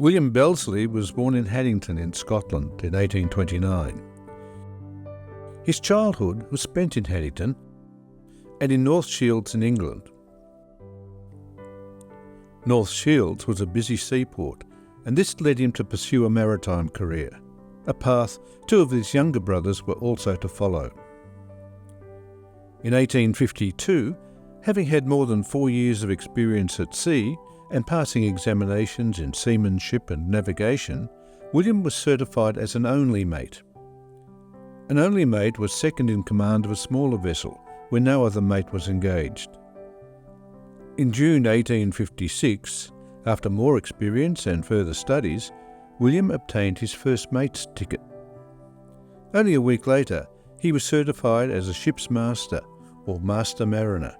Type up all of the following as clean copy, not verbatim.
William Belsley was born in Haddington in Scotland in 1829. His childhood was spent in Haddington and in North Shields in England. North Shields was a busy seaport, and this led him to pursue a maritime career, a path two of his younger brothers were also to follow. In 1852, having had more than 4 years of experience at sea and passing examinations in seamanship and navigation, William was certified as an only mate. An only mate was second in command of a smaller vessel where no other mate was engaged. In June 1856, after more experience and further studies, William obtained his first mate's ticket. Only a week later, he was certified as a ship's master or master mariner.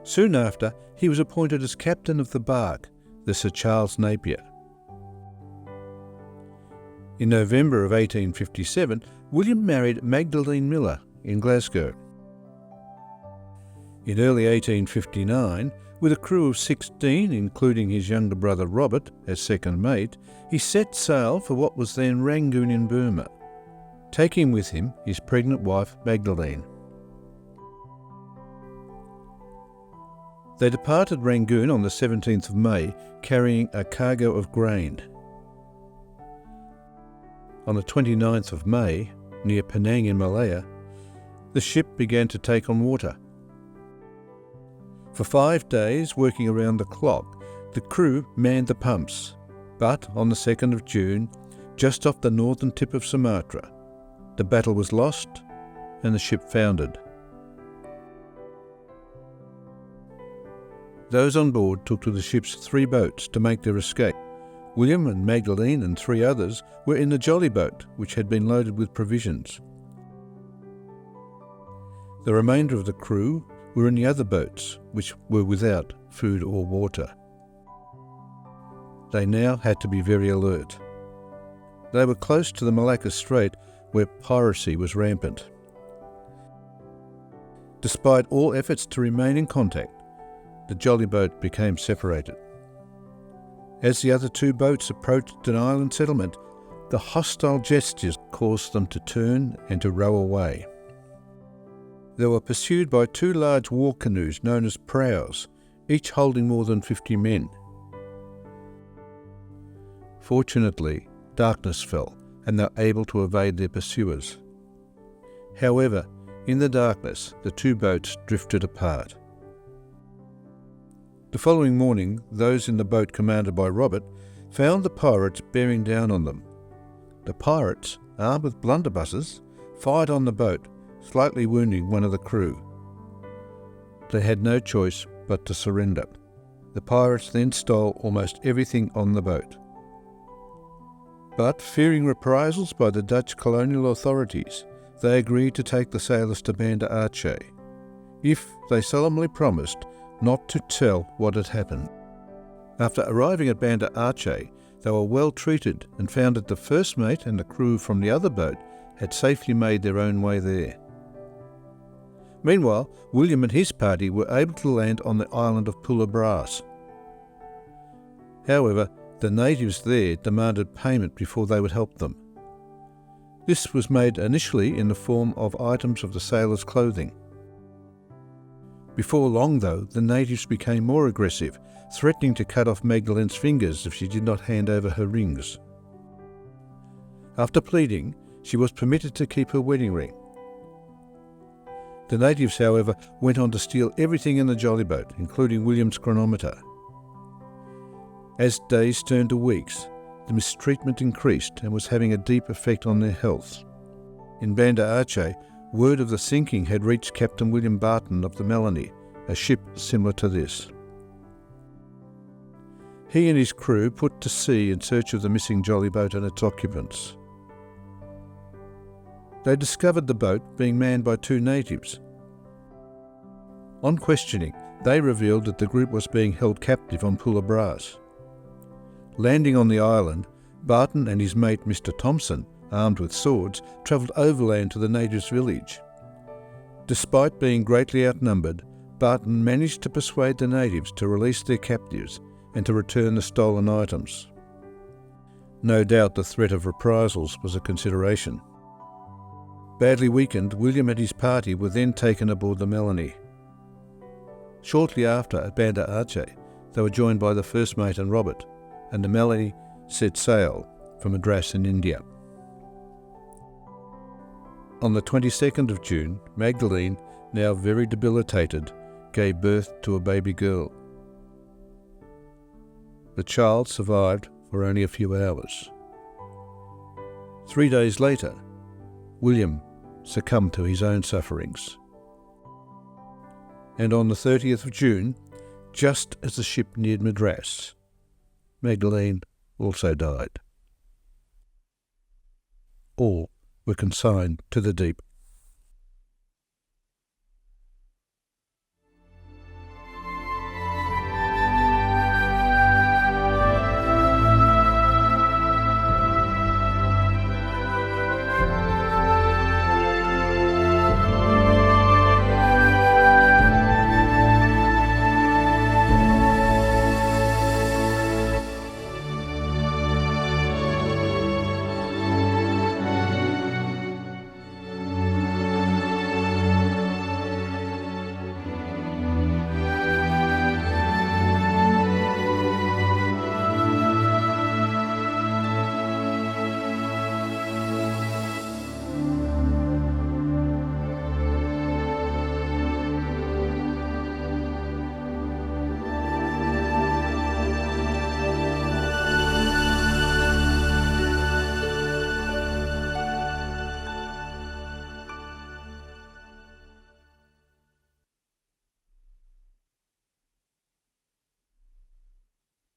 Soon after, he was appointed as captain of the barque, the Sir Charles Napier. In November of 1857, William married Magdalene Miller in Glasgow. In early 1859, with a crew of 16, including his younger brother Robert as second mate, he set sail for what was then Rangoon in Burma, taking with him his pregnant wife Magdalene. They departed Rangoon on the 17th of May, carrying a cargo of grain. On the 29th of May, near Penang in Malaya, the ship began to take on water. For 5 days, working around the clock, the crew manned the pumps, but on the 2nd of June, just off the northern tip of Sumatra, the battle was lost and the ship foundered. Those on board took to the ship's 3 boats to make their escape. William and Magdalene and 3 others were in the jolly boat, which had been loaded with provisions. The remainder of the crew were in the other boats, which were without food or water. They now had to be very alert. They were close to the Malacca Strait, where piracy was rampant. Despite all efforts to remain in contact, the jolly boat became separated. As the other 2 boats approached an island settlement, the hostile gestures caused them to turn and to row away. They were pursued by 2 large war canoes known as prows, each holding more than 50 men. Fortunately, darkness fell, and they were able to evade their pursuers. However, in the darkness, the 2 boats drifted apart. The following morning, those in the boat commanded by Robert found the pirates bearing down on them. The pirates, armed with blunderbusses, fired on the boat, slightly wounding one of the crew. They had no choice but to surrender. The pirates then stole almost everything on the boat. But, fearing reprisals by the Dutch colonial authorities, they agreed to take the sailors to Banda Aceh, if they solemnly promised not to tell what had happened. After arriving at Banda Aceh, they were well treated and found that the first mate and the crew from the other boat had safely made their own way there. Meanwhile, William and his party were able to land on the island of Pulla Bras. However, the natives there demanded payment before they would help them. This was made initially in the form of items of the sailors' clothing. Before long, though, the natives became more aggressive, threatening to cut off Magdalene's fingers if she did not hand over her rings. After pleading, she was permitted to keep her wedding ring. The natives, however, went on to steal everything in the jolly boat, including William's chronometer. As days turned to weeks, the mistreatment increased and was having a deep effect on their health. In Banda Aceh, word of the sinking had reached Captain William Barton of the Melanie, a ship similar to this. He and his crew put to sea in search of the missing jolly boat and its occupants. They discovered the boat being manned by 2 natives. On questioning, they revealed that the group was being held captive on Pulla Bras. Landing on the island, Barton and his mate Mr. Thompson, armed with swords, travelled overland to the natives' village. Despite being greatly outnumbered, Barton managed to persuade the natives to release their captives and to return the stolen items. No doubt the threat of reprisals was a consideration. Badly weakened, William and his party were then taken aboard the Melanie. Shortly after, at Banda Aceh, they were joined by the first mate and Robert, and the Melanie set sail for Madras in India. On the 22nd of June, Magdalene, now very debilitated, gave birth to a baby girl. The child survived for only a few hours. 3 days later, William succumbed to his own sufferings. And on the 30th of June, just as the ship neared Madras, Magdalene also died. All were consigned to the deep